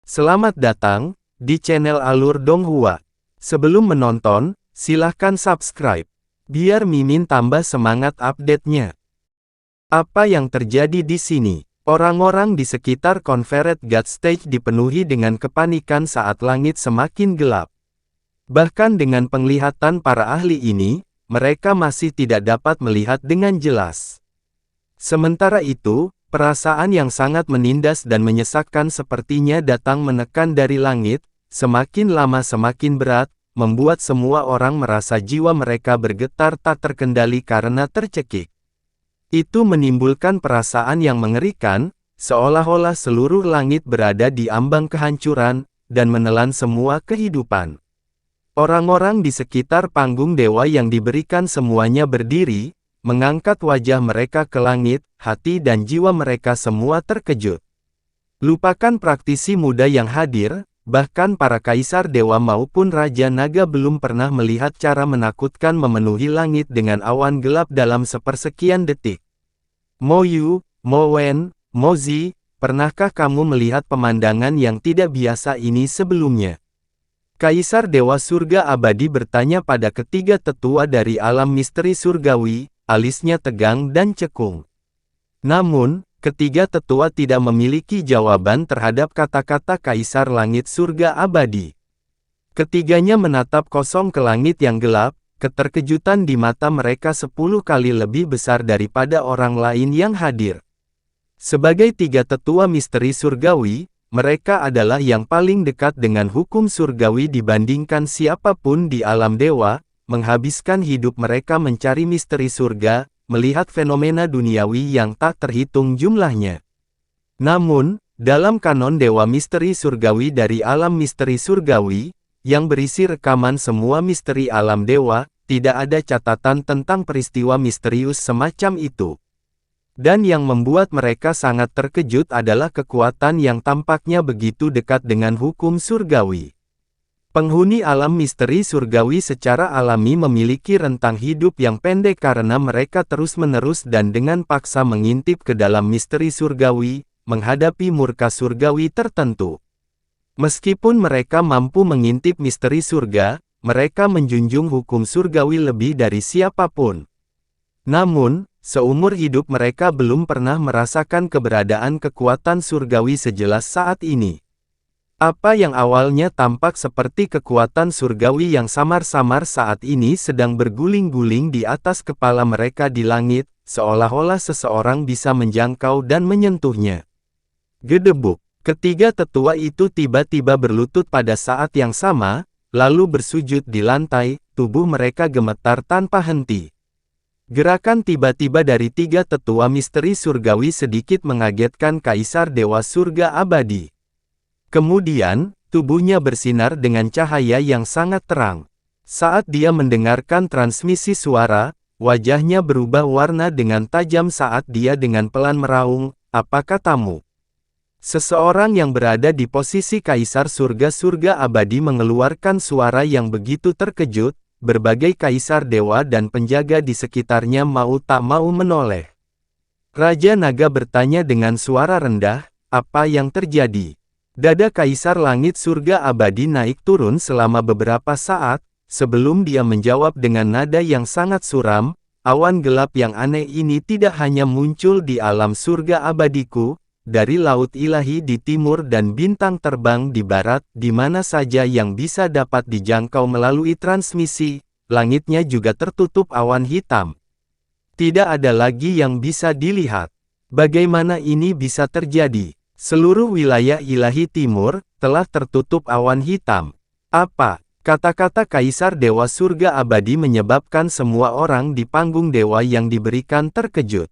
Selamat datang di channel Alur Donghua. Sebelum menonton, silahkan subscribe, biar Mimin tambah semangat update-nya. Apa yang terjadi di sini? Orang-orang di sekitar Confederate God Stage dipenuhi dengan kepanikan saat langit semakin gelap. Bahkan dengan penglihatan para ahli ini, mereka masih tidak dapat melihat dengan jelas. Sementara itu, perasaan yang sangat menindas dan menyesakkan sepertinya datang menekan dari langit, semakin lama semakin berat, membuat semua orang merasa jiwa mereka bergetar tak terkendali karena tercekik. Itu menimbulkan perasaan yang mengerikan, seolah-olah seluruh langit berada di ambang kehancuran, dan menelan semua kehidupan. Orang-orang di sekitar panggung dewa yang diberikan semuanya berdiri, mengangkat wajah mereka ke langit, hati dan jiwa mereka semua terkejut. Lupakan praktisi muda yang hadir, bahkan para kaisar dewa maupun raja naga belum pernah melihat cara menakutkan memenuhi langit dengan awan gelap dalam sepersekian detik. Mo Yu, Mo Wen, Mo Zi, pernahkah kamu melihat pemandangan yang tidak biasa ini sebelumnya? Kaisar Dewa Surga Abadi bertanya pada ketiga tetua dari alam misteri surgawi, alisnya tegang dan cekung. Namun, ketiga tetua tidak memiliki jawaban terhadap kata-kata Kaisar Langit Surga Abadi. Ketiganya menatap kosong ke langit yang gelap, keterkejutan di mata mereka 10 kali lebih besar daripada orang lain yang hadir. Sebagai tiga tetua misteri surgawi, mereka adalah yang paling dekat dengan hukum surgawi dibandingkan siapapun di alam dewa, menghabiskan hidup mereka mencari misteri surga, melihat fenomena duniawi yang tak terhitung jumlahnya. Namun, dalam kanon dewa misteri surgawi dari alam misteri surgawi, yang berisi rekaman semua misteri alam dewa, tidak ada catatan tentang peristiwa misterius semacam itu. Dan yang membuat mereka sangat terkejut adalah kekuatan yang tampaknya begitu dekat dengan hukum surgawi. Penghuni alam misteri surgawi secara alami memiliki rentang hidup yang pendek karena mereka terus-menerus dan dengan paksa mengintip ke dalam misteri surgawi, menghadapi murka surgawi tertentu. Meskipun mereka mampu mengintip misteri surga, mereka menjunjung hukum surgawi lebih dari siapapun. Namun, seumur hidup mereka belum pernah merasakan keberadaan kekuatan surgawi sejelas saat ini. Apa yang awalnya tampak seperti kekuatan surgawi yang samar-samar saat ini sedang berguling-guling di atas kepala mereka di langit, seolah-olah seseorang bisa menjangkau dan menyentuhnya. Gedebuk, ketiga tetua itu tiba-tiba berlutut pada saat yang sama, lalu bersujud di lantai, tubuh mereka gemetar tanpa henti. Gerakan tiba-tiba dari tiga tetua misteri surgawi sedikit mengagetkan Kaisar Dewa Surga Abadi. Kemudian, tubuhnya bersinar dengan cahaya yang sangat terang. Saat dia mendengarkan transmisi suara, wajahnya berubah warna dengan tajam saat dia dengan pelan meraung, "Apa katamu?" Seseorang yang berada di posisi Kaisar Surga Abadi mengeluarkan suara yang begitu terkejut, berbagai kaisar dewa dan penjaga di sekitarnya mau tak mau menoleh. Raja Naga bertanya dengan suara rendah, "Apa yang terjadi?" Dada Kaisar Langit Surga Abadi naik turun selama beberapa saat, sebelum dia menjawab dengan nada yang sangat suram, "Awan gelap yang aneh ini tidak hanya muncul di alam surga abadiku, dari laut ilahi di timur dan bintang terbang di barat, di mana saja yang bisa dapat dijangkau melalui transmisi, langitnya juga tertutup awan hitam. Tidak ada lagi yang bisa dilihat. Bagaimana ini bisa terjadi? Seluruh wilayah ilahi timur telah tertutup awan hitam." Apa? Kata-kata Kaisar Dewa Surga Abadi menyebabkan semua orang di panggung dewa yang diberikan terkejut.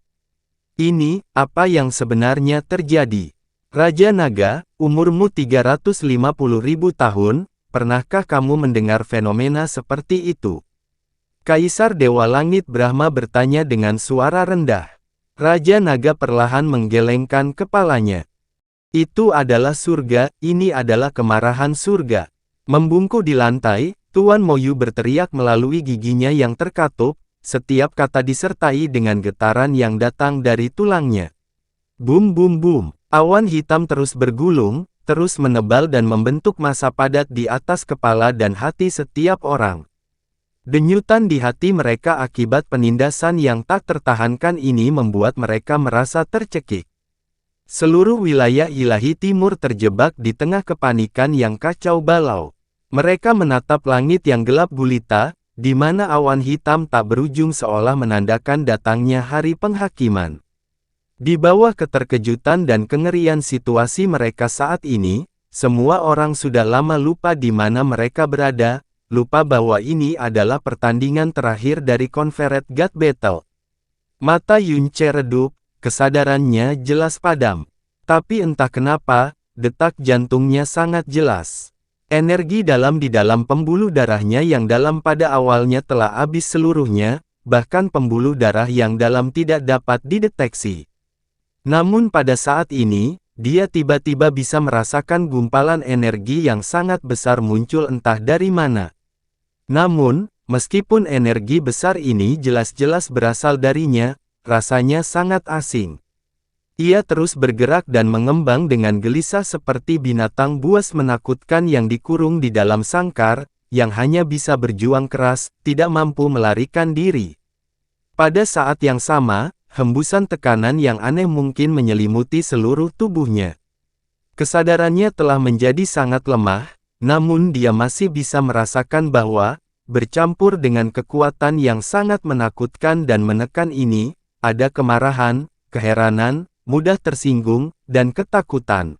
Ini, apa yang sebenarnya terjadi? Raja Naga, umurmu 350.000 tahun, pernahkah kamu mendengar fenomena seperti itu? Kaisar Dewa Langit Brahma bertanya dengan suara rendah. Raja Naga perlahan menggelengkan kepalanya. "Itu adalah surga, ini adalah kemarahan surga." Membungkuk di lantai, Tuan Moyu berteriak melalui giginya yang terkatup, setiap kata disertai dengan getaran yang datang dari tulangnya. Bum bum bum, awan hitam terus bergulung, terus menebal dan membentuk massa padat di atas kepala dan hati setiap orang. Denyutan di hati mereka akibat penindasan yang tak tertahankan ini membuat mereka merasa tercekik. Seluruh wilayah ilahi timur terjebak di tengah kepanikan yang kacau balau. Mereka menatap langit yang gelap gulita, di mana awan hitam tak berujung seolah menandakan datangnya hari penghakiman. Di bawah keterkejutan dan kengerian situasi mereka saat ini, semua orang sudah lama lupa di mana mereka berada, lupa bahwa ini adalah pertandingan terakhir dari Confederate God Battle. Mata Yunce redup, kesadarannya jelas padam. Tapi entah kenapa, detak jantungnya sangat jelas. Energi dalam di dalam pembuluh darahnya yang dalam pada awalnya telah habis seluruhnya, bahkan pembuluh darah yang dalam tidak dapat dideteksi. Namun pada saat ini, dia tiba-tiba bisa merasakan gumpalan energi yang sangat besar muncul entah dari mana. Namun, meskipun energi besar ini jelas-jelas berasal darinya, rasanya sangat asing. Ia terus bergerak dan mengembang dengan gelisah seperti binatang buas menakutkan yang dikurung di dalam sangkar, yang hanya bisa berjuang keras, tidak mampu melarikan diri. Pada saat yang sama, hembusan tekanan yang aneh mungkin menyelimuti seluruh tubuhnya. Kesadarannya telah menjadi sangat lemah, namun dia masih bisa merasakan bahwa, bercampur dengan kekuatan yang sangat menakutkan dan menekan ini, ada kemarahan, keheranan, mudah tersinggung, dan ketakutan.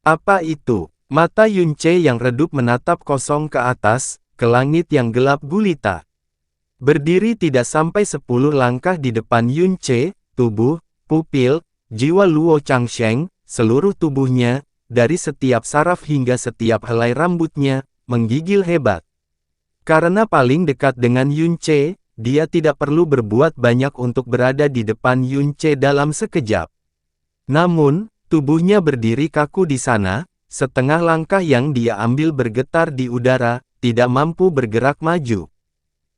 Apa itu? Mata Yunce yang redup menatap kosong ke atas, ke langit yang gelap gulita. Berdiri tidak sampai 10 langkah di depan Yunce, tubuh, pupil, jiwa Luo Changsheng, seluruh tubuhnya, dari setiap saraf hingga setiap helai rambutnya, menggigil hebat. Karena paling dekat dengan Yunce, dia tidak perlu berbuat banyak untuk berada di depan Yunce dalam sekejap. Namun, tubuhnya berdiri kaku di sana, setengah langkah yang dia ambil bergetar di udara, tidak mampu bergerak maju.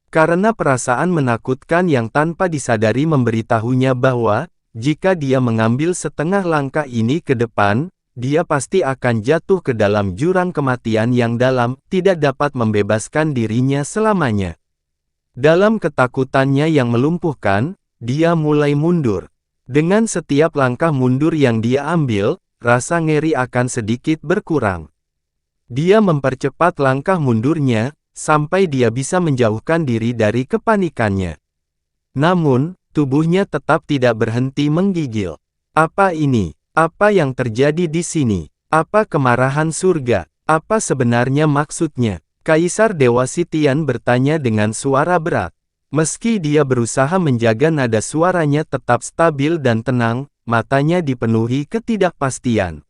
Karena perasaan menakutkan yang tanpa disadari memberitahunya bahwa, jika dia mengambil setengah langkah ini ke depan, dia pasti akan jatuh ke dalam jurang kematian yang dalam, tidak dapat membebaskan dirinya selamanya. Dalam ketakutannya yang melumpuhkan, dia mulai mundur. Dengan setiap langkah mundur yang dia ambil, rasa ngeri akan sedikit berkurang. Dia mempercepat langkah mundurnya, sampai dia bisa menjauhkan diri dari kepanikannya. Namun, tubuhnya tetap tidak berhenti menggigil. Apa ini? Apa yang terjadi di sini? Apa kemarahan surga? Apa sebenarnya maksudnya? Kaisar Dewa Sitian bertanya dengan suara berat. Meski dia berusaha menjaga nada suaranya tetap stabil dan tenang, matanya dipenuhi ketidakpastian.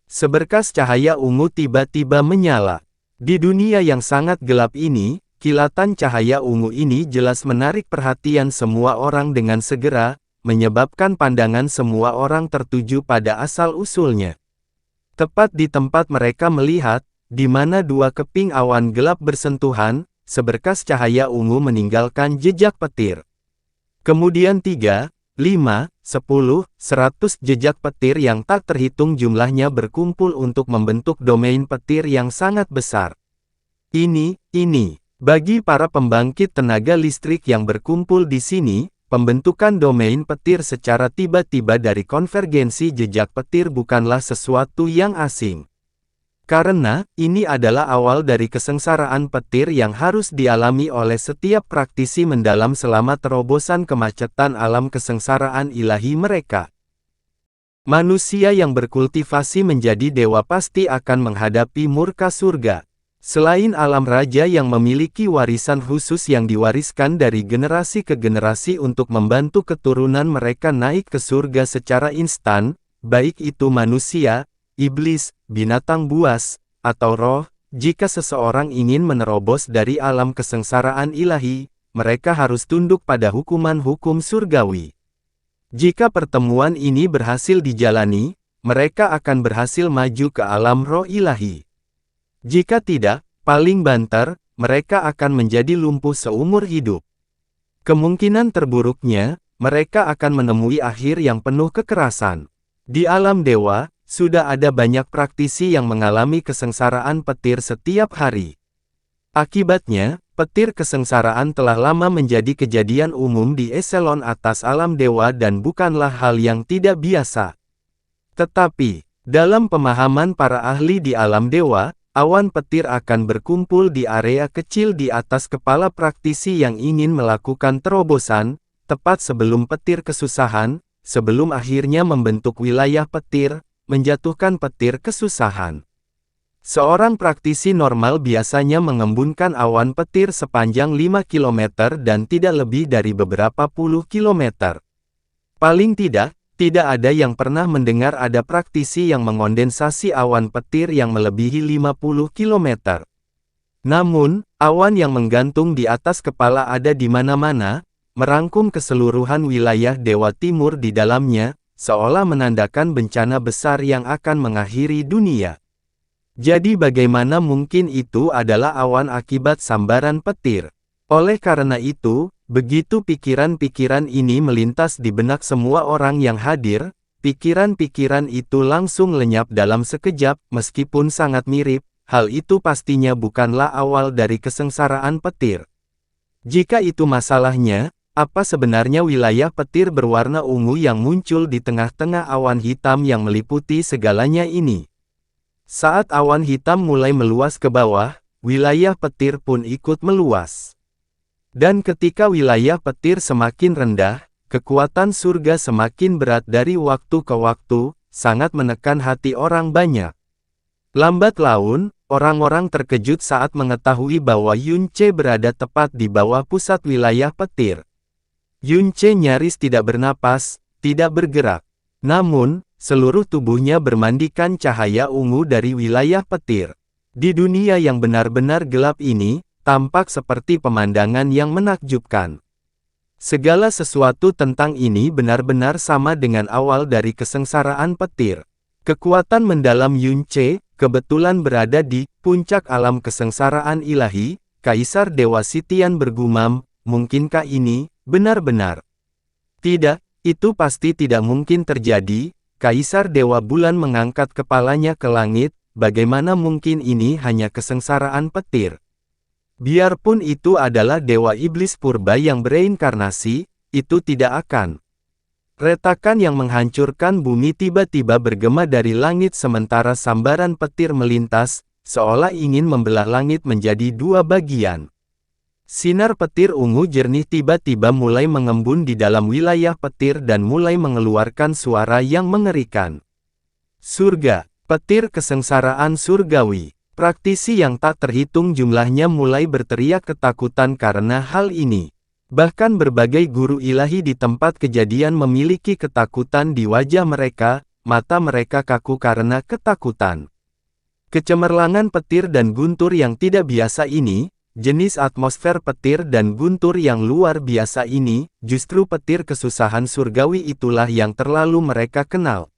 Seberkas cahaya ungu tiba-tiba menyala. Di dunia yang sangat gelap ini, kilatan cahaya ungu ini jelas menarik perhatian semua orang dengan segera, menyebabkan pandangan semua orang tertuju pada asal-usulnya. Tepat di tempat mereka melihat, di mana dua keping awan gelap bersentuhan, seberkas cahaya ungu meninggalkan jejak petir. Kemudian 3, 5, 10, 100 jejak petir yang tak terhitung jumlahnya berkumpul untuk membentuk domain petir yang sangat besar. Ini, bagi para pembangkit tenaga listrik yang berkumpul di sini, pembentukan domain petir secara tiba-tiba dari konvergensi jejak petir bukanlah sesuatu yang asing. Karena, ini adalah awal dari kesengsaraan petir yang harus dialami oleh setiap praktisi mendalam selama terobosan kemacetan alam kesengsaraan ilahi mereka. Manusia yang berkultivasi menjadi dewa pasti akan menghadapi murka surga. Selain alam raja yang memiliki warisan khusus yang diwariskan dari generasi ke generasi untuk membantu keturunan mereka naik ke surga secara instan, baik itu manusia, iblis, binatang buas, atau roh, jika seseorang ingin menerobos dari alam kesengsaraan ilahi, mereka harus tunduk pada hukuman-hukum surgawi. Jika pertemuan ini berhasil dijalani, mereka akan berhasil maju ke alam roh ilahi. Jika tidak, paling banter, mereka akan menjadi lumpuh seumur hidup. Kemungkinan terburuknya, mereka akan menemui akhir yang penuh kekerasan. Di alam dewa, sudah ada banyak praktisi yang mengalami kesengsaraan petir setiap hari. Akibatnya, petir kesengsaraan telah lama menjadi kejadian umum di eselon atas alam dewa dan bukanlah hal yang tidak biasa. Tetapi, dalam pemahaman para ahli di alam dewa, awan petir akan berkumpul di area kecil di atas kepala praktisi yang ingin melakukan terobosan, tepat sebelum petir kesusahan, sebelum akhirnya membentuk wilayah petir, menjatuhkan petir kesusahan. Seorang praktisi normal biasanya mengembunkan awan petir sepanjang 5 km dan tidak lebih dari beberapa puluh kilometer. Paling tidak ada yang pernah mendengar ada praktisi yang mengondensasi awan petir yang melebihi 50 km. Namun, awan yang menggantung di atas kepala ada di mana-mana, merangkum keseluruhan wilayah Dewa Timur di dalamnya, seolah menandakan bencana besar yang akan mengakhiri dunia. Jadi bagaimana mungkin itu adalah awan akibat sambaran petir? Oleh karena itu, begitu pikiran-pikiran ini melintas di benak semua orang yang hadir, pikiran-pikiran itu langsung lenyap dalam sekejap, meskipun sangat mirip, hal itu pastinya bukanlah awal dari kesengsaraan petir. Jika itu masalahnya, apa sebenarnya wilayah petir berwarna ungu yang muncul di tengah-tengah awan hitam yang meliputi segalanya ini? Saat awan hitam mulai meluas ke bawah, wilayah petir pun ikut meluas. Dan ketika wilayah petir semakin rendah, kekuatan surga semakin berat dari waktu ke waktu, sangat menekan hati orang banyak. Lambat laun, orang-orang terkejut saat mengetahui bahwa Yunce berada tepat di bawah pusat wilayah petir. Yunce nyaris tidak bernapas, tidak bergerak. Namun, seluruh tubuhnya bermandikan cahaya ungu dari wilayah petir. Di dunia yang benar-benar gelap ini, tampak seperti pemandangan yang menakjubkan. Segala sesuatu tentang ini benar-benar sama dengan awal dari kesengsaraan petir. Kekuatan mendalam Yunce, kebetulan berada di puncak alam kesengsaraan ilahi. Kaisar Dewa Sitian bergumam, mungkinkah ini benar-benar? Tidak, itu pasti tidak mungkin terjadi. Kaisar Dewa Bulan mengangkat kepalanya ke langit, bagaimana mungkin ini hanya kesengsaraan petir? Biarpun itu adalah Dewa Iblis Purba yang bereinkarnasi, itu tidak akan. Retakan yang menghancurkan bumi tiba-tiba bergema dari langit sementara sambaran petir melintas, seolah ingin membelah langit menjadi dua bagian. Sinar petir ungu jernih tiba-tiba mulai mengembun di dalam wilayah petir dan mulai mengeluarkan suara yang mengerikan. Surga, petir kesengsaraan surgawi. Praktisi yang tak terhitung jumlahnya mulai berteriak ketakutan karena hal ini. Bahkan berbagai guru ilahi di tempat kejadian memiliki ketakutan di wajah mereka, mata mereka kaku karena ketakutan. Kecemerlangan petir dan guntur yang tidak biasa ini, jenis atmosfer petir dan guntur yang luar biasa ini, justru petir kesusahan surgawi itulah yang terlalu mereka kenal.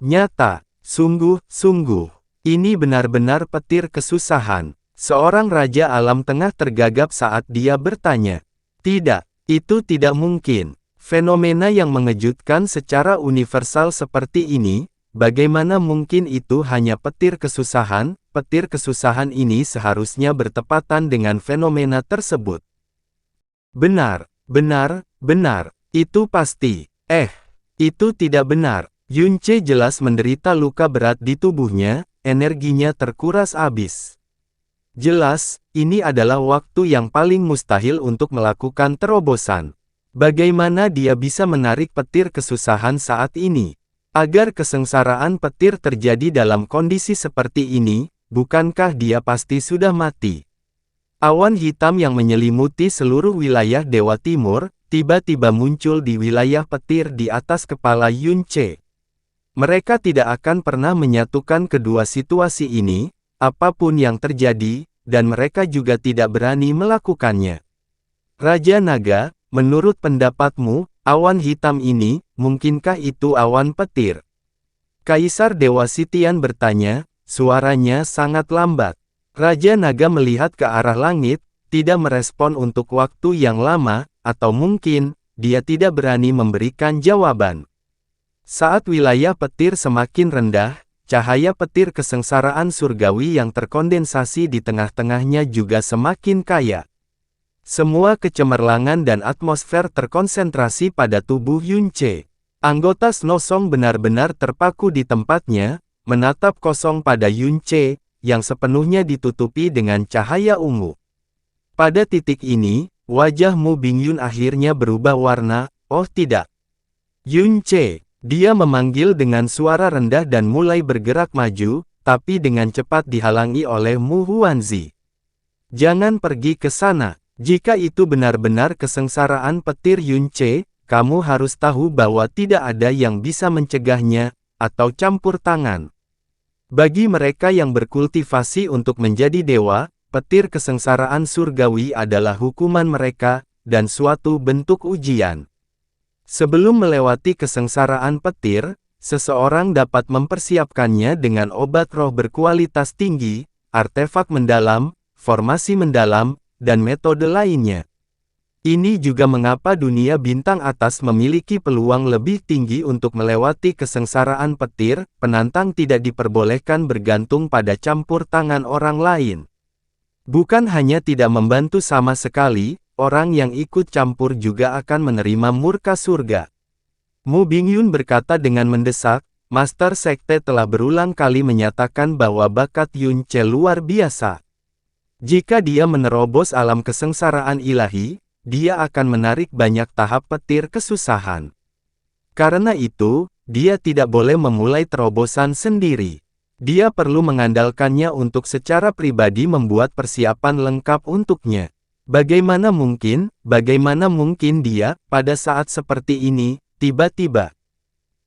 Nyata, sungguh-sungguh. Ini benar-benar petir kesusahan. Seorang raja alam tengah tergagap saat dia bertanya. Tidak, itu tidak mungkin. Fenomena yang mengejutkan secara universal seperti ini, bagaimana mungkin itu hanya petir kesusahan? Petir kesusahan ini seharusnya bertepatan dengan fenomena tersebut. Benar, itu pasti. Itu tidak benar. Yunce jelas menderita luka berat di tubuhnya. Energinya terkuras habis. Jelas, ini adalah waktu yang paling mustahil untuk melakukan terobosan. Bagaimana dia bisa menarik petir kesusahan saat ini? Agar kesengsaraan petir terjadi dalam kondisi seperti ini, bukankah dia pasti sudah mati? Awan hitam yang menyelimuti seluruh wilayah Dewa Timur, tiba-tiba muncul di wilayah petir di atas kepala Yunce. Mereka tidak akan pernah menyatukan kedua situasi ini, apapun yang terjadi, dan mereka juga tidak berani melakukannya. Raja Naga, menurut pendapatmu, awan hitam ini, mungkinkah itu awan petir? Kaisar Dewa Sitian bertanya, suaranya sangat lambat. Raja Naga melihat ke arah langit, tidak merespon untuk waktu yang lama, atau mungkin, dia tidak berani memberikan jawaban. Saat wilayah petir semakin rendah, cahaya petir kesengsaraan surgawi yang terkondensasi di tengah-tengahnya juga semakin kaya. Semua kecemerlangan dan atmosfer terkonsentrasi pada tubuh Yunce. Anggota Snow Song benar-benar terpaku di tempatnya, menatap kosong pada Yunce, yang sepenuhnya ditutupi dengan cahaya ungu. Pada titik ini, wajah Mu Bingyun akhirnya berubah warna. Oh tidak. Yunce, dia memanggil dengan suara rendah dan mulai bergerak maju, tapi dengan cepat dihalangi oleh Mu Huanzi. Jangan pergi ke sana. Jika itu benar-benar kesengsaraan petir Yunce, kamu harus tahu bahwa tidak ada yang bisa mencegahnya, atau campur tangan. Bagi mereka yang berkultivasi untuk menjadi dewa, petir kesengsaraan surgawi adalah hukuman mereka, dan suatu bentuk ujian. Sebelum melewati kesengsaraan petir, seseorang dapat mempersiapkannya dengan obat roh berkualitas tinggi, artefak mendalam, formasi mendalam, dan metode lainnya. Ini juga mengapa dunia bintang atas memiliki peluang lebih tinggi untuk melewati kesengsaraan petir, penantang tidak diperbolehkan bergantung pada campur tangan orang lain. Bukan hanya tidak membantu sama sekali, orang yang ikut campur juga akan menerima murka surga. Mu Bingyun berkata dengan mendesak, Master Sekte telah berulang kali menyatakan bahwa bakat Yunce luar biasa. Jika dia menerobos alam kesengsaraan ilahi, dia akan menarik banyak tahap petir kesusahan. Karena itu, dia tidak boleh memulai terobosan sendiri. Dia perlu mengandalkannya untuk secara pribadi membuat persiapan lengkap untuknya. Bagaimana mungkin dia, pada saat seperti ini, tiba-tiba.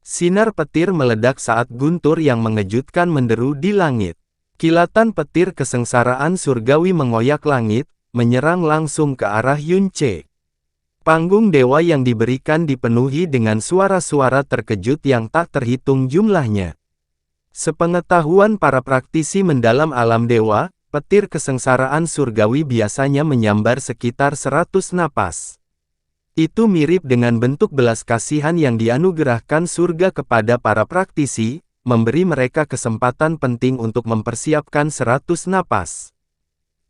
Sinar petir meledak saat guntur yang mengejutkan menderu di langit. Kilatan petir kesengsaraan surgawi mengoyak langit, menyerang langsung ke arah Yunce. Panggung dewa yang diberikan dipenuhi dengan suara-suara terkejut yang tak terhitung jumlahnya. Sepengetahuan para praktisi mendalam alam dewa, petir kesengsaraan surgawi biasanya menyambar sekitar 100 napas. Itu mirip dengan bentuk belas kasihan yang dianugerahkan surga kepada para praktisi, memberi mereka kesempatan penting untuk mempersiapkan 100 napas.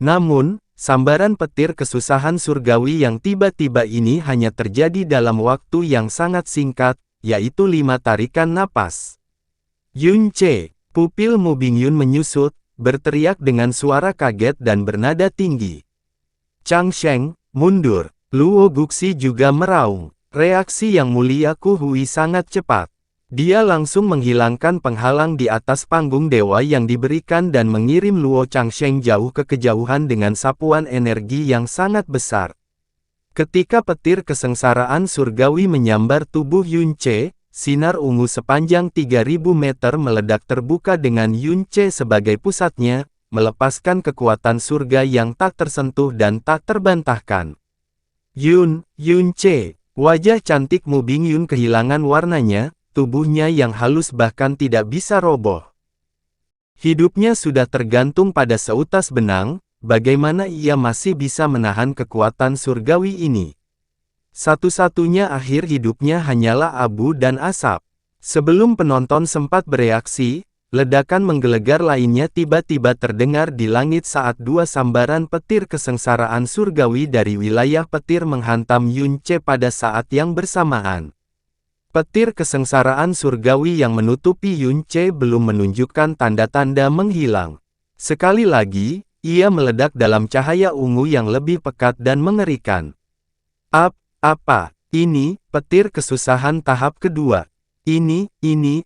Namun, sambaran petir kesusahan surgawi yang tiba-tiba ini hanya terjadi dalam waktu yang sangat singkat, yaitu 5 tarikan napas. Yunce, pupil Mu Bingyun menyusut, berteriak dengan suara kaget dan bernada tinggi. Chang Sheng, mundur. Luo Guxi juga meraung. Reaksi yang mulia Ku Hui sangat cepat. Dia langsung menghilangkan penghalang di atas panggung dewa yang diberikan dan mengirim Luo Changsheng jauh ke kejauhan dengan sapuan energi yang sangat besar. Ketika petir kesengsaraan surgawi menyambar tubuh Yunce, sinar ungu sepanjang 3000 meter meledak terbuka dengan Yunce sebagai pusatnya, melepaskan kekuatan surga yang tak tersentuh dan tak terbantahkan. Yunce, wajah cantik Mu Bingyun kehilangan warnanya, tubuhnya yang halus bahkan tidak bisa roboh. Hidupnya sudah tergantung pada seutas benang, bagaimana ia masih bisa menahan kekuatan surgawi ini. Satu-satunya akhir hidupnya hanyalah abu dan asap. Sebelum penonton sempat bereaksi, ledakan menggelegar lainnya tiba-tiba terdengar di langit saat 2 sambaran petir kesengsaraan surgawi dari wilayah petir menghantam Yunce pada saat yang bersamaan. Petir kesengsaraan surgawi yang menutupi Yunce belum menunjukkan tanda-tanda menghilang. Sekali lagi, ia meledak dalam cahaya ungu yang lebih pekat dan mengerikan. Apa? Ini, petir kesusahan tahap kedua. Ini,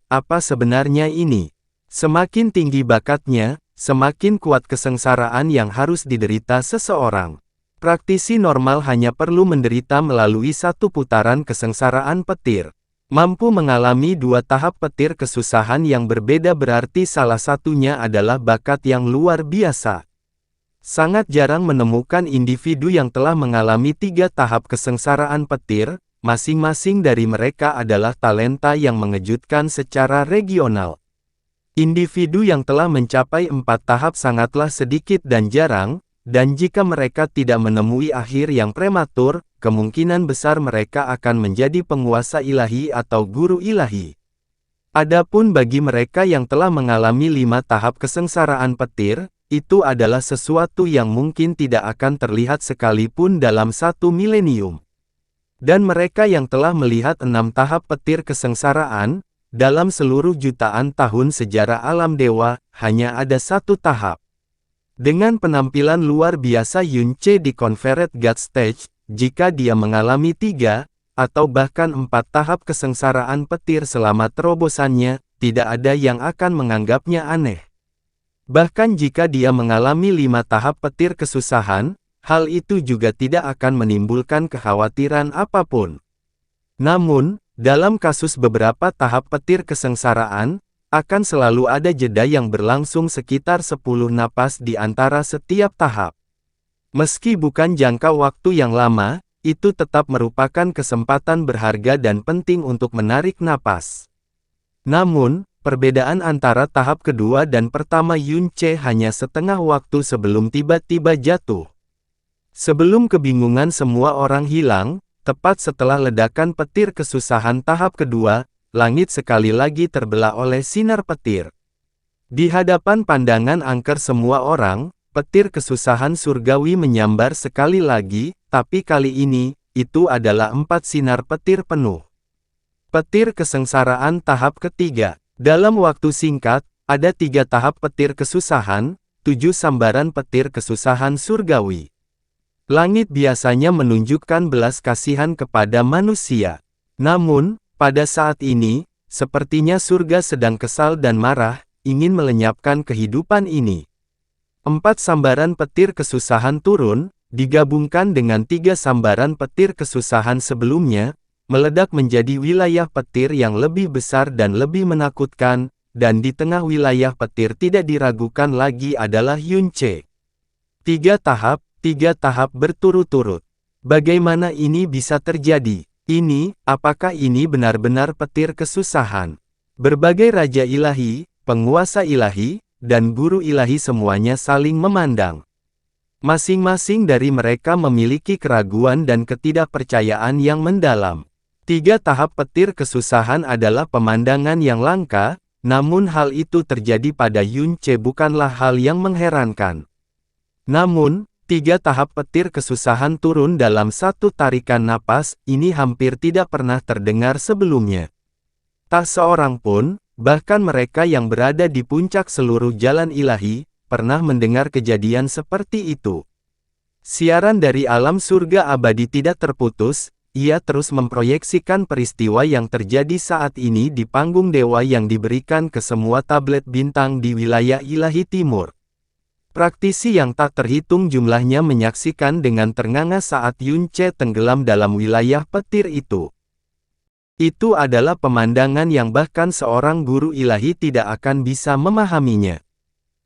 apa sebenarnya ini? Semakin tinggi bakatnya, semakin kuat kesengsaraan yang harus diderita seseorang. Praktisi normal hanya perlu menderita melalui 1 putaran kesengsaraan petir. Mampu mengalami 2 tahap petir kesusahan yang berbeda berarti salah satunya adalah bakat yang luar biasa. Sangat jarang menemukan individu yang telah mengalami 3 tahap kesengsaraan petir, masing-masing dari mereka adalah talenta yang mengejutkan secara regional. Individu yang telah mencapai 4 tahap sangatlah sedikit dan jarang, dan jika mereka tidak menemui akhir yang prematur, kemungkinan besar mereka akan menjadi penguasa ilahi atau guru ilahi. Adapun bagi mereka yang telah mengalami 5 tahap kesengsaraan petir, itu adalah sesuatu yang mungkin tidak akan terlihat sekalipun dalam 1 milenium. Dan mereka yang telah melihat 6 tahap petir kesengsaraan, dalam seluruh jutaan tahun sejarah alam dewa, hanya ada 1 tahap. Dengan penampilan luar biasa Yunce di Conferred God Stage, jika dia mengalami 3, atau bahkan 4 tahap kesengsaraan petir selama terobosannya, tidak ada yang akan menganggapnya aneh. Bahkan jika dia mengalami 5 tahap petir kesusahan, hal itu juga tidak akan menimbulkan kekhawatiran apapun. Namun, dalam kasus beberapa tahap petir kesengsaraan, akan selalu ada jeda yang berlangsung sekitar 10 napas di antara setiap tahap. Meski bukan jangka waktu yang lama, itu tetap merupakan kesempatan berharga dan penting untuk menarik napas. Namun, perbedaan antara tahap kedua dan pertama Yunce hanya setengah waktu sebelum tiba-tiba jatuh. Sebelum kebingungan semua orang hilang, tepat setelah ledakan petir kesusahan tahap kedua, langit sekali lagi terbelah oleh sinar petir. Di hadapan pandangan angker semua orang, petir kesusahan surgawi menyambar sekali lagi, tapi kali ini, itu adalah 4 sinar petir penuh. Petir kesengsaraan tahap ketiga. Dalam waktu singkat, ada 3 tahap petir kesusahan, 7 sambaran petir kesusahan surgawi. Langit biasanya menunjukkan belas kasihan kepada manusia. Namun, pada saat ini, sepertinya surga sedang kesal dan marah, ingin melenyapkan kehidupan ini. 4 sambaran petir kesusahan turun, digabungkan dengan 3 sambaran petir kesusahan sebelumnya, meledak menjadi wilayah petir yang lebih besar dan lebih menakutkan, dan di tengah wilayah petir tidak diragukan lagi adalah Yunce. 3 tahap berturut-turut. Bagaimana ini bisa terjadi? Apakah ini benar-benar petir kesusahan? Berbagai raja ilahi, penguasa ilahi, dan guru ilahi semuanya saling memandang. Masing-masing dari mereka memiliki keraguan dan ketidakpercayaan yang mendalam. 3 tahap petir kesusahan adalah pemandangan yang langka, namun hal itu terjadi pada Yunce bukanlah hal yang mengherankan. Namun, 3 tahap petir kesusahan turun dalam satu tarikan napas, ini hampir tidak pernah terdengar sebelumnya. Tak seorang pun, bahkan mereka yang berada di puncak seluruh jalan ilahi, pernah mendengar kejadian seperti itu. Siaran dari alam surga abadi tidak terputus, ia terus memproyeksikan peristiwa yang terjadi saat ini di panggung dewa yang diberikan ke semua tablet bintang di wilayah ilahi timur. Praktisi yang tak terhitung jumlahnya menyaksikan dengan ternganga saat Yunce tenggelam dalam wilayah petir itu. Itu adalah pemandangan yang bahkan seorang guru ilahi tidak akan bisa memahaminya.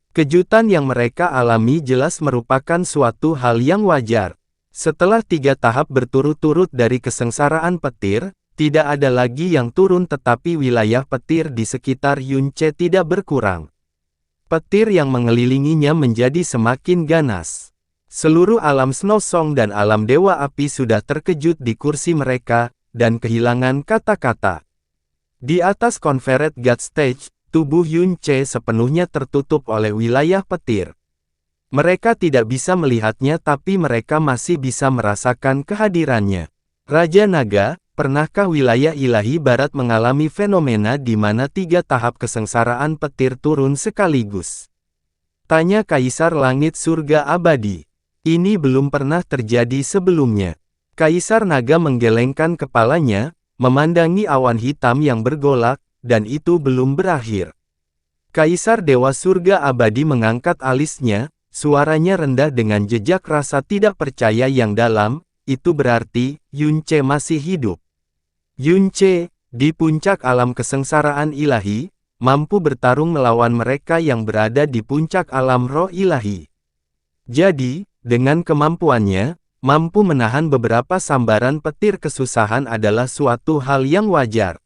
Kejutan yang mereka alami jelas merupakan suatu hal yang wajar. Setelah 3 tahap berturut-turut dari kesengsaraan petir, tidak ada lagi yang turun tetapi wilayah petir di sekitar Yunce tidak berkurang. Petir yang mengelilinginya menjadi semakin ganas. Seluruh alam Snow Song dan alam Dewa Api sudah terkejut di kursi mereka, dan kehilangan kata-kata. Di atas Conferred God Stage, tubuh Yunce sepenuhnya tertutup oleh wilayah petir. Mereka tidak bisa melihatnya tapi mereka masih bisa merasakan kehadirannya. Raja Naga, pernahkah wilayah ilahi barat mengalami fenomena di mana 3 tahap kesengsaraan petir turun sekaligus? Tanya Kaisar Langit Surga Abadi. Ini belum pernah terjadi sebelumnya. Kaisar Naga menggelengkan kepalanya, memandangi awan hitam yang bergolak, dan itu belum berakhir. Kaisar Dewa Surga Abadi mengangkat alisnya, suaranya rendah dengan jejak rasa tidak percaya yang dalam, itu berarti, Yunce masih hidup. Yunce, di puncak alam kesengsaraan ilahi, mampu bertarung melawan mereka yang berada di puncak alam roh ilahi. Jadi, dengan kemampuannya, mampu menahan beberapa sambaran petir kesusahan adalah suatu hal yang wajar.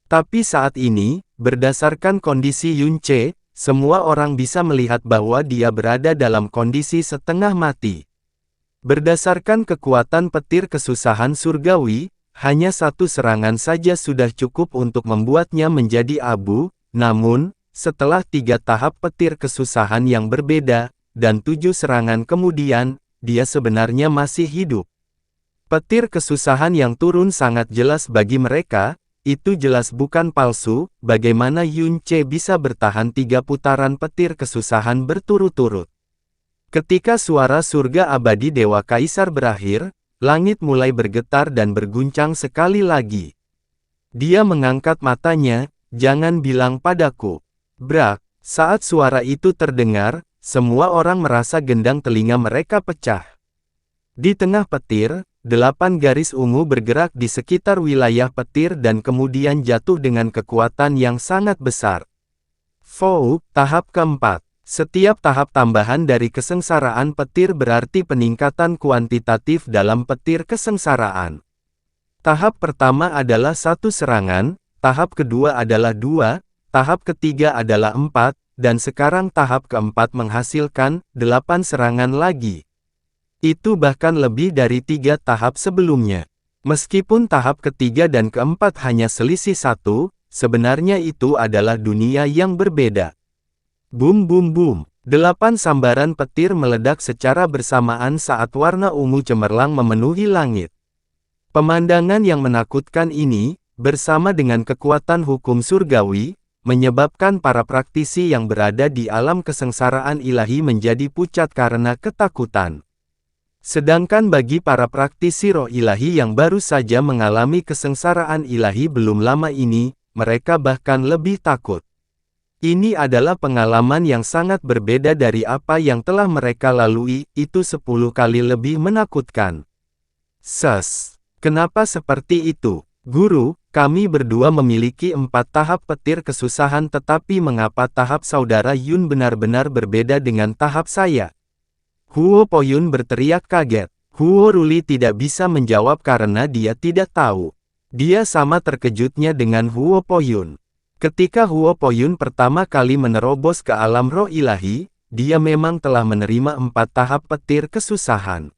Tapi saat ini, berdasarkan kondisi Yunce, semua orang bisa melihat bahwa dia berada dalam kondisi setengah mati. Berdasarkan kekuatan petir kesusahan surgawi, Hanya satu serangan saja sudah cukup untuk membuatnya menjadi abu, namun, setelah 3 tahap petir kesusahan yang berbeda, dan 7 serangan kemudian, dia sebenarnya masih hidup. Petir kesusahan yang turun sangat jelas bagi mereka, itu jelas bukan palsu, bagaimana Yun Ce bisa bertahan 3 putaran petir kesusahan berturut-turut. Ketika suara surga abadi Dewa Kaisar berakhir, langit mulai bergetar dan berguncang sekali lagi. Dia mengangkat matanya, jangan bilang padaku. Brak, saat suara itu terdengar, semua orang merasa gendang telinga mereka pecah. Di tengah petir, 8 garis ungu bergerak di sekitar wilayah petir dan kemudian jatuh dengan kekuatan yang sangat besar. Fou, tahap keempat. Setiap tahap tambahan dari kesengsaraan petir berarti peningkatan kuantitatif dalam petir kesengsaraan. Tahap pertama adalah 1 serangan, tahap kedua adalah 2, tahap ketiga adalah 4, dan sekarang tahap keempat menghasilkan 8 serangan lagi. Itu bahkan lebih dari 3 tahap sebelumnya. Meskipun tahap ketiga dan keempat hanya selisih 1, sebenarnya itu adalah dunia yang berbeda. Boom boom boom. 8 sambaran petir meledak secara bersamaan saat warna ungu cemerlang memenuhi langit. Pemandangan yang menakutkan ini, bersama dengan kekuatan hukum surgawi, menyebabkan para praktisi yang berada di alam kesengsaraan ilahi menjadi pucat karena ketakutan. Sedangkan bagi para praktisi roh ilahi yang baru saja mengalami kesengsaraan ilahi belum lama ini, mereka bahkan lebih takut. Ini adalah pengalaman yang sangat berbeda dari apa yang telah mereka lalui, itu 10 kali lebih menakutkan. Kenapa seperti itu? Guru, kami berdua memiliki 4 tahap petir kesusahan tetapi mengapa tahap saudara Yun benar-benar berbeda dengan tahap saya? Huo Poyun berteriak kaget. Huo Ruli tidak bisa menjawab karena dia tidak tahu. Dia sama terkejutnya dengan Huo Poyun. Ketika Huo Poyun pertama kali menerobos ke alam roh ilahi, dia memang telah menerima 4 tahap petir kesusahan.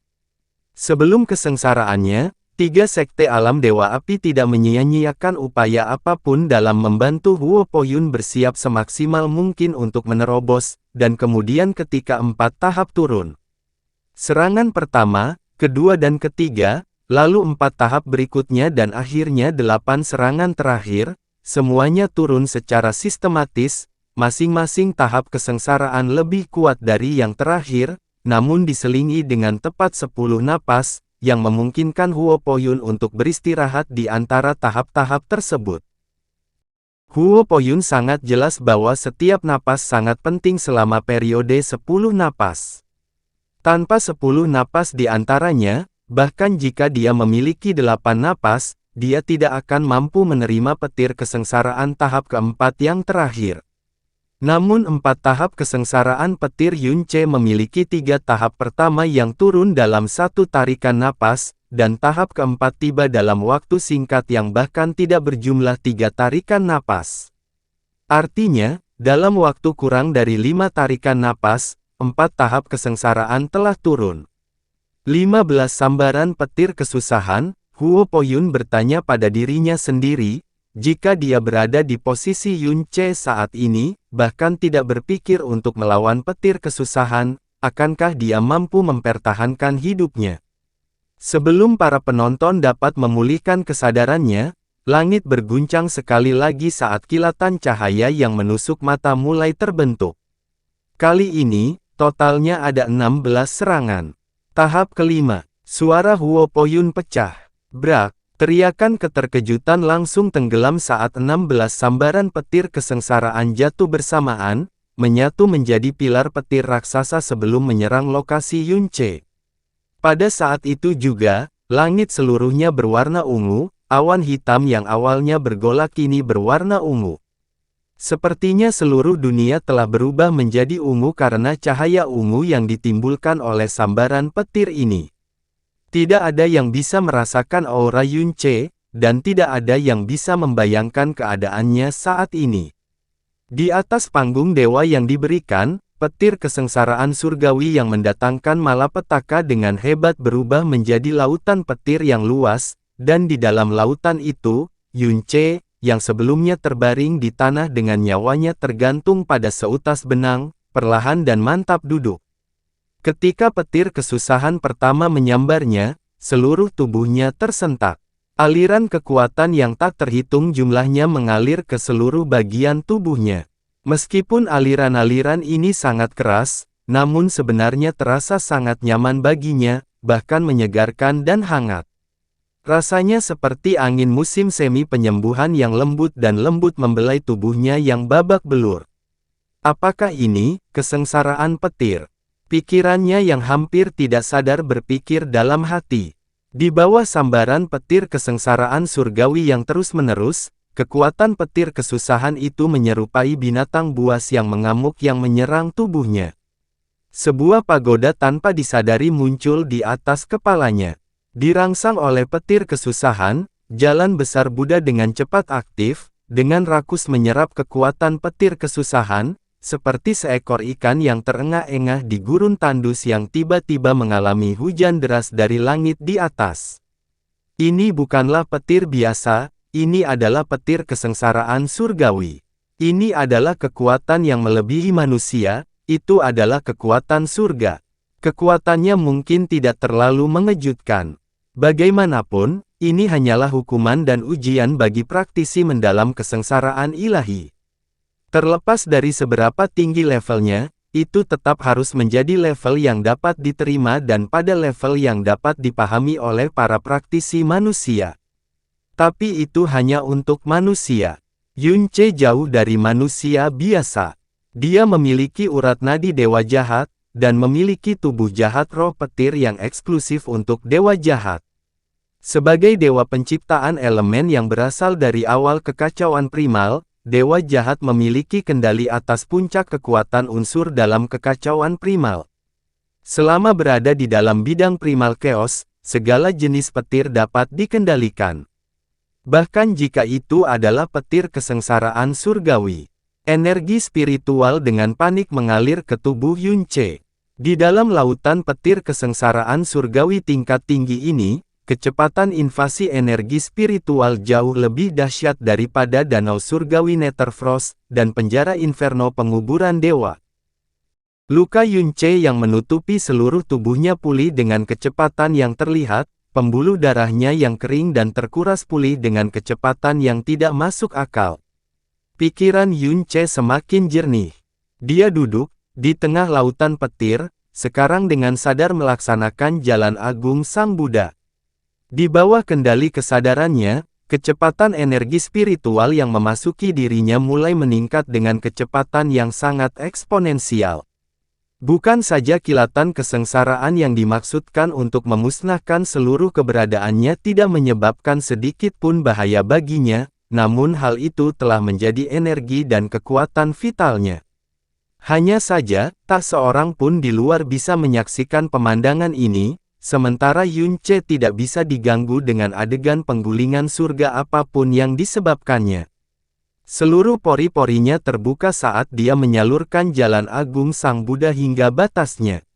Sebelum kesengsaraannya, 3 sekte alam Dewa Api tidak menyia-nyiakan upaya apapun dalam membantu Huo Poyun bersiap semaksimal mungkin untuk menerobos, dan kemudian ketika 4 tahap turun. Serangan pertama, kedua dan ketiga, lalu 4 tahap berikutnya dan akhirnya 8 serangan terakhir, semuanya turun secara sistematis, masing-masing tahap kesengsaraan lebih kuat dari yang terakhir, namun diselingi dengan tepat 10 napas, yang memungkinkan Huo Poyun untuk beristirahat di antara tahap-tahap tersebut. Huo Poyun sangat jelas bahwa setiap napas sangat penting selama periode 10 napas. Tanpa 10 napas di antaranya, bahkan jika dia memiliki 8 napas, dia tidak akan mampu menerima petir kesengsaraan tahap keempat yang terakhir. Namun 4 tahap kesengsaraan petir Yun Ce memiliki 3 tahap pertama yang turun dalam 1 tarikan napas, dan tahap keempat tiba dalam waktu singkat yang bahkan tidak berjumlah 3 tarikan napas. Artinya, dalam waktu kurang dari 5 tarikan napas, 4 tahap kesengsaraan telah turun. 15 sambaran petir kesusahan, Huo Poyun bertanya pada dirinya sendiri, jika dia berada di posisi Yun Ce saat ini, bahkan tidak berpikir untuk melawan petir kesusahan, akankah dia mampu mempertahankan hidupnya? Sebelum para penonton dapat memulihkan kesadarannya, langit berguncang sekali lagi saat kilatan cahaya yang menusuk mata mulai terbentuk. Kali ini, totalnya ada 16 serangan. Tahap kelima, suara Huo Poyun pecah. Brak, teriakan keterkejutan langsung tenggelam saat 16 sambaran petir kesengsaraan jatuh bersamaan, menyatu menjadi pilar petir raksasa sebelum menyerang lokasi Yun Ce. Pada saat itu juga, langit seluruhnya berwarna ungu, awan hitam yang awalnya bergolak kini berwarna ungu. Sepertinya seluruh dunia telah berubah menjadi ungu karena cahaya ungu yang ditimbulkan oleh sambaran petir ini. Tidak ada yang bisa merasakan aura Yun Ce, dan tidak ada yang bisa membayangkan keadaannya saat ini. Di atas panggung dewa yang diberikan, petir kesengsaraan surgawi yang mendatangkan malapetaka dengan hebat berubah menjadi lautan petir yang luas, dan di dalam lautan itu, Yunce, yang sebelumnya terbaring di tanah dengan nyawanya tergantung pada seutas benang, perlahan dan mantap duduk. Ketika petir kesusahan pertama menyambarnya, seluruh tubuhnya tersentak. Aliran kekuatan yang tak terhitung jumlahnya mengalir ke seluruh bagian tubuhnya. Meskipun aliran-aliran ini sangat keras, namun sebenarnya terasa sangat nyaman baginya, bahkan menyegarkan dan hangat. Rasanya seperti angin musim semi penyembuhan yang lembut dan lembut membelai tubuhnya yang babak belur. Apakah ini kesengsaraan petir? Pikirannya yang hampir tidak sadar berpikir dalam hati. Di bawah sambaran petir kesengsaraan surgawi yang terus-menerus, kekuatan petir kesusahan itu menyerupai binatang buas yang mengamuk yang menyerang tubuhnya. Sebuah pagoda tanpa disadari muncul di atas kepalanya. Dirangsang oleh petir kesusahan, jalan besar Buddha dengan cepat aktif, dengan rakus menyerap kekuatan petir kesusahan, seperti seekor ikan yang terengah-engah di gurun tandus yang tiba-tiba mengalami hujan deras dari langit di atas. Ini bukanlah petir biasa, ini adalah petir kesengsaraan surgawi. Ini adalah kekuatan yang melebihi manusia, itu adalah kekuatan surga. Kekuatannya mungkin tidak terlalu mengejutkan. Bagaimanapun, ini hanyalah hukuman dan ujian bagi praktisi mendalam kesengsaraan ilahi. Terlepas dari seberapa tinggi levelnya, itu tetap harus menjadi level yang dapat diterima dan pada level yang dapat dipahami oleh para praktisi manusia. Tapi itu hanya untuk manusia. Yunce jauh dari manusia biasa. Dia memiliki urat nadi dewa jahat, dan memiliki tubuh jahat roh petir yang eksklusif untuk dewa jahat. Sebagai dewa penciptaan elemen yang berasal dari awal kekacauan primal, dewa jahat memiliki kendali atas puncak kekuatan unsur dalam kekacauan primal. Selama berada di dalam bidang primal chaos, segala jenis petir dapat dikendalikan. Bahkan jika itu adalah petir kesengsaraan surgawi. Energi spiritual dengan panik mengalir ke tubuh Yunce. Di dalam lautan petir kesengsaraan surgawi tingkat tinggi ini, kecepatan invasi energi spiritual jauh lebih dahsyat daripada danau surgawi Netherfrost, dan penjara inferno penguburan dewa. Luka Yunce yang menutupi seluruh tubuhnya pulih dengan kecepatan yang terlihat, pembuluh darahnya yang kering dan terkuras pulih dengan kecepatan yang tidak masuk akal. Pikiran Yunce semakin jernih. Dia duduk di tengah lautan petir, sekarang dengan sadar melaksanakan jalan agung Sang Buddha. Di bawah kendali kesadarannya, kecepatan energi spiritual yang memasuki dirinya mulai meningkat dengan kecepatan yang sangat eksponensial. Bukan saja kilatan kesengsaraan yang dimaksudkan untuk memusnahkan seluruh keberadaannya tidak menyebabkan sedikit pun bahaya baginya, namun hal itu telah menjadi energi dan kekuatan vitalnya. Hanya saja, tak seorang pun di luar bisa menyaksikan pemandangan ini, sementara Yunce tidak bisa diganggu dengan adegan penggulingan surga apapun yang disebabkannya. Seluruh pori-porinya terbuka saat dia menyalurkan jalan agung Sang Buddha hingga batasnya.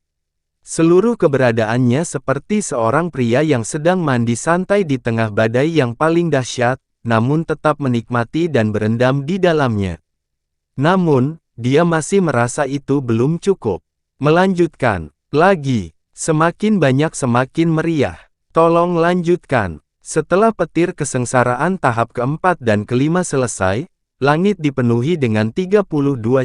Seluruh keberadaannya seperti seorang pria yang sedang mandi santai di tengah badai yang paling dahsyat, namun tetap menikmati dan berendam di dalamnya. Namun, dia masih merasa itu belum cukup. Melanjutkan lagi. Semakin banyak semakin meriah. Tolong lanjutkan. Setelah petir kesengsaraan tahap keempat dan kelima selesai, langit dipenuhi dengan 32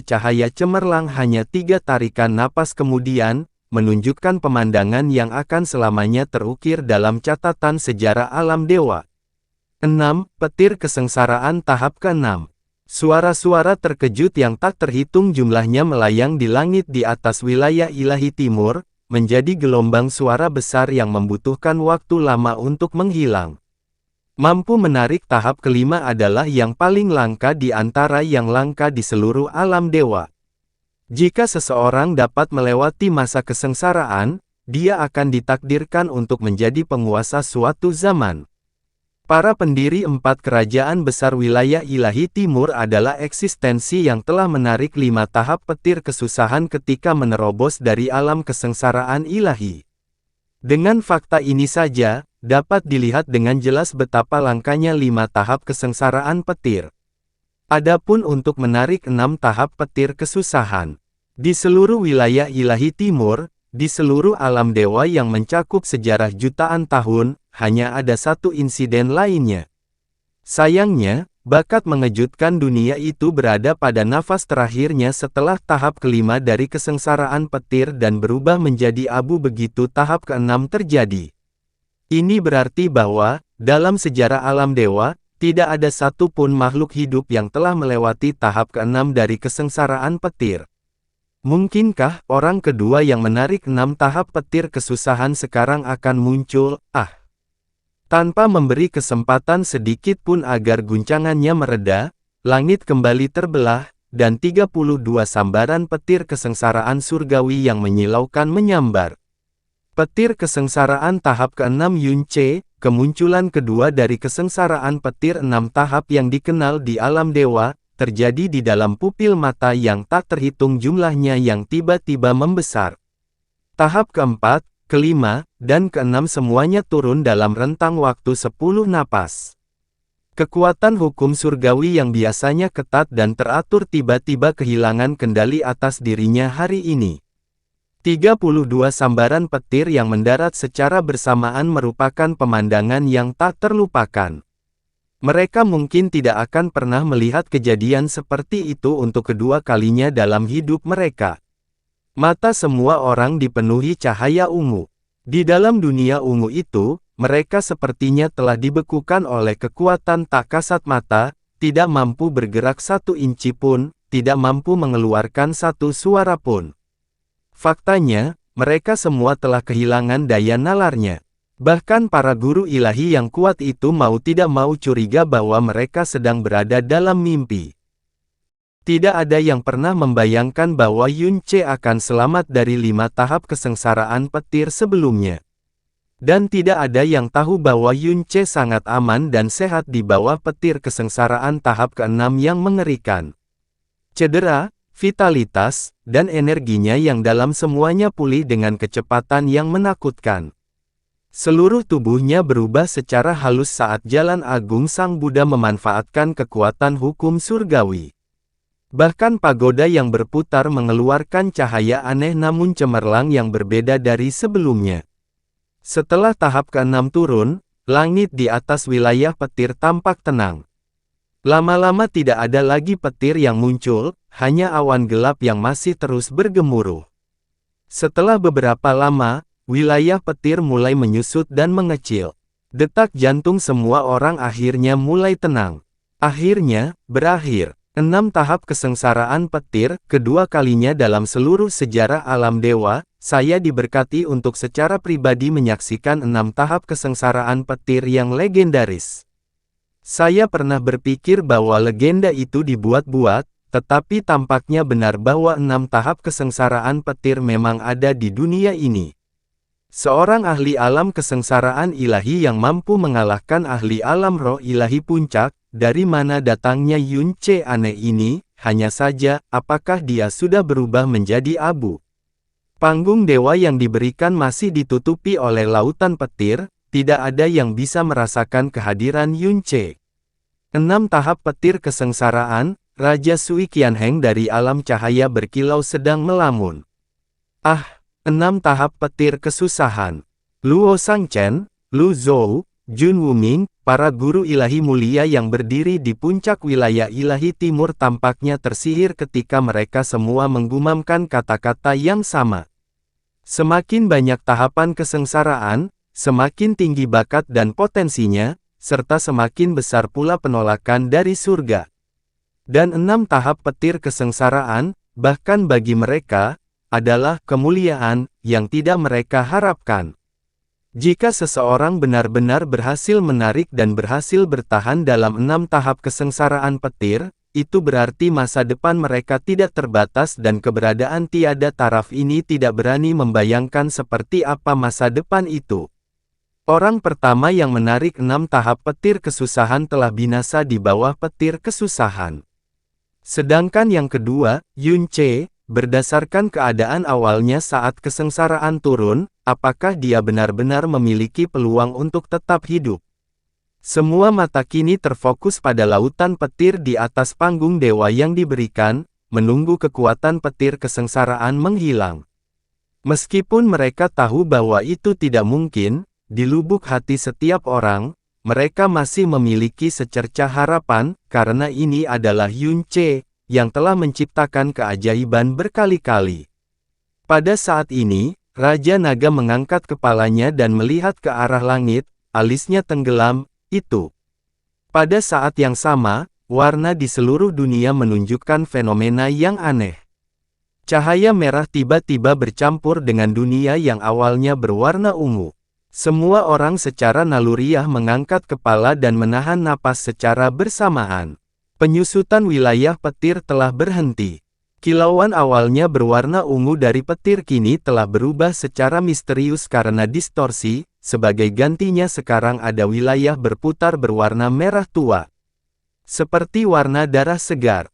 cahaya cemerlang hanya 3 tarikan napas kemudian, menunjukkan pemandangan yang akan selamanya terukir dalam catatan sejarah alam dewa. 6. Petir kesengsaraan tahap ke-6. Suara-suara terkejut yang tak terhitung jumlahnya melayang di langit di atas wilayah ilahi timur, menjadi gelombang suara besar yang membutuhkan waktu lama untuk menghilang. Mampu menarik tahap kelima adalah yang paling langka di antara yang langka di seluruh alam dewa. Jika seseorang dapat melewati masa kesengsaraan, dia akan ditakdirkan untuk menjadi penguasa suatu zaman. Para pendiri 4 kerajaan besar wilayah ilahi timur adalah eksistensi yang telah menarik 5 tahap petir kesusahan ketika menerobos dari alam kesengsaraan ilahi. Dengan fakta ini saja, dapat dilihat dengan jelas betapa langkanya 5 tahap kesengsaraan petir. Adapun untuk menarik 6 tahap petir kesusahan. Di seluruh wilayah ilahi timur, di seluruh alam dewa yang mencakup sejarah jutaan tahun, hanya ada satu insiden lainnya. Sayangnya, bakat mengejutkan dunia itu berada pada nafas terakhirnya setelah tahap kelima dari kesengsaraan petir dan berubah menjadi abu begitu tahap keenam terjadi. Ini berarti bahwa, dalam sejarah alam dewa, tidak ada satu pun makhluk hidup yang telah melewati tahap keenam dari kesengsaraan petir. Mungkinkah orang kedua yang menarik 6 tahap petir kesusahan sekarang akan muncul, tanpa memberi kesempatan sedikit pun agar guncangannya mereda, langit kembali terbelah, dan 32 sambaran petir kesengsaraan surgawi yang menyilaukan menyambar. Petir kesengsaraan tahap ke-6 Yunce, kemunculan kedua dari kesengsaraan petir 6 tahap yang dikenal di alam dewa, terjadi di dalam pupil mata yang tak terhitung jumlahnya yang tiba-tiba membesar. Tahap keempat, kelima, dan keenam semuanya turun dalam rentang waktu 10 napas. Kekuatan hukum surgawi yang biasanya ketat dan teratur tiba-tiba kehilangan kendali atas dirinya hari ini. 32 sambaran petir yang mendarat secara bersamaan merupakan pemandangan yang tak terlupakan. Mereka mungkin tidak akan pernah melihat kejadian seperti itu untuk kedua kalinya dalam hidup mereka. Mata semua orang dipenuhi cahaya ungu. Di dalam dunia ungu itu, mereka sepertinya telah dibekukan oleh kekuatan tak kasat mata, tidak mampu bergerak 1 inci pun, tidak mampu mengeluarkan 1 suara pun. Faktanya, mereka semua telah kehilangan daya nalarnya. Bahkan para guru ilahi yang kuat itu mau tidak mau curiga bahwa mereka sedang berada dalam mimpi. Tidak ada yang pernah membayangkan bahwa Yunce akan selamat dari 5 tahap kesengsaraan petir sebelumnya. Dan tidak ada yang tahu bahwa Yunce sangat aman dan sehat di bawah petir kesengsaraan tahap ke-6 yang mengerikan. Cedera, vitalitas, dan energinya yang dalam semuanya pulih dengan kecepatan yang menakutkan. Seluruh tubuhnya berubah secara halus saat jalan agung Sang Buddha memanfaatkan kekuatan hukum surgawi. Bahkan pagoda yang berputar mengeluarkan cahaya aneh namun cemerlang yang berbeda dari sebelumnya. Setelah tahap ke-6 turun, langit di atas wilayah petir tampak tenang. Lama-lama tidak ada lagi petir yang muncul, hanya awan gelap yang masih terus bergemuruh. Setelah beberapa lama, wilayah petir mulai menyusut dan mengecil. Detak jantung semua orang akhirnya mulai tenang. Akhirnya, berakhir. 6 tahap kesengsaraan petir, kedua kalinya dalam seluruh sejarah alam dewa, saya diberkati untuk secara pribadi menyaksikan 6 tahap kesengsaraan petir yang legendaris. Saya pernah berpikir bahwa legenda itu dibuat-buat, tetapi tampaknya benar bahwa 6 tahap kesengsaraan petir memang ada di dunia ini. Seorang ahli alam kesengsaraan ilahi yang mampu mengalahkan ahli alam roh ilahi puncak, dari mana datangnya Yunce aneh ini, hanya saja, apakah dia sudah berubah menjadi abu? Panggung dewa yang diberikan masih ditutupi oleh lautan petir, tidak ada yang bisa merasakan kehadiran Yunce. 6 tahap petir kesengsaraan, Raja Sui Qianheng dari alam cahaya berkilau sedang melamun. 6 tahap petir kesusahan. Luo Shangchen, Lu Zhou, Jun Wuming, para guru ilahi mulia yang berdiri di puncak wilayah ilahi timur tampaknya tersihir ketika mereka semua menggumamkan kata-kata yang sama. Semakin banyak tahapan kesengsaraan, semakin tinggi bakat dan potensinya, serta semakin besar pula penolakan dari surga. Dan 6 tahap petir kesengsaraan, bahkan bagi mereka, adalah kemuliaan yang tidak mereka harapkan. Jika seseorang benar-benar berhasil menarik dan berhasil bertahan dalam 6 tahap kesengsaraan petir, itu berarti masa depan mereka tidak terbatas dan keberadaan tiada taraf ini tidak berani membayangkan seperti apa masa depan itu. Orang pertama yang menarik 6 tahap petir kesusahan telah binasa di bawah petir kesusahan. Sedangkan yang kedua, Yunce, berdasarkan keadaan awalnya saat kesengsaraan turun, apakah dia benar-benar memiliki peluang untuk tetap hidup? Semua mata kini terfokus pada lautan petir di atas panggung dewa yang diberikan, menunggu kekuatan petir kesengsaraan menghilang. Meskipun mereka tahu bahwa itu tidak mungkin, di lubuk hati setiap orang, mereka masih memiliki secercah harapan, karena ini adalah Yun Ce, yang telah menciptakan keajaiban berkali-kali. Pada saat ini, Raja Naga mengangkat kepalanya dan melihat ke arah langit, alisnya tenggelam, itu. Pada saat yang sama, warna di seluruh dunia menunjukkan fenomena yang aneh. Cahaya merah tiba-tiba bercampur dengan dunia yang awalnya berwarna ungu. Semua orang secara naluriah mengangkat kepala dan menahan napas secara bersamaan. Penyusutan wilayah petir telah berhenti. Kilauan awalnya berwarna ungu dari petir kini telah berubah secara misterius karena distorsi, sebagai gantinya sekarang ada wilayah berputar berwarna merah tua. Seperti warna darah segar.